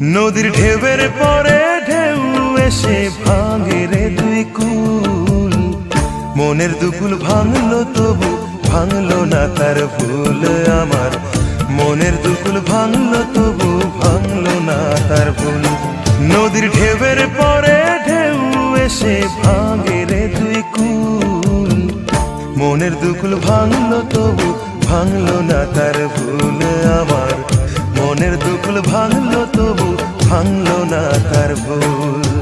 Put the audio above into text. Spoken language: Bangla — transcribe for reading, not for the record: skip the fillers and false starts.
নদীর ঢেউয়ের পরে ঢেউ এসে ভাঙে রে দুই কুল। মনের দুকুল ভাঙলো তবু ভাঙলো না তার ভুল আমার। মনের দুকুল ভাঙলো তবু ভাঙলো না তার ভুল। নদীর ঢেউয়ের পরে ঢেউ এসে ভাঙে রে দুই কুল। মনের দুকুল ভাঙলো তবু ভাঙলো না তার ভুল আমার। মনের দুকুল ভাঙলো তবু ভাঙলো না তার ভুল।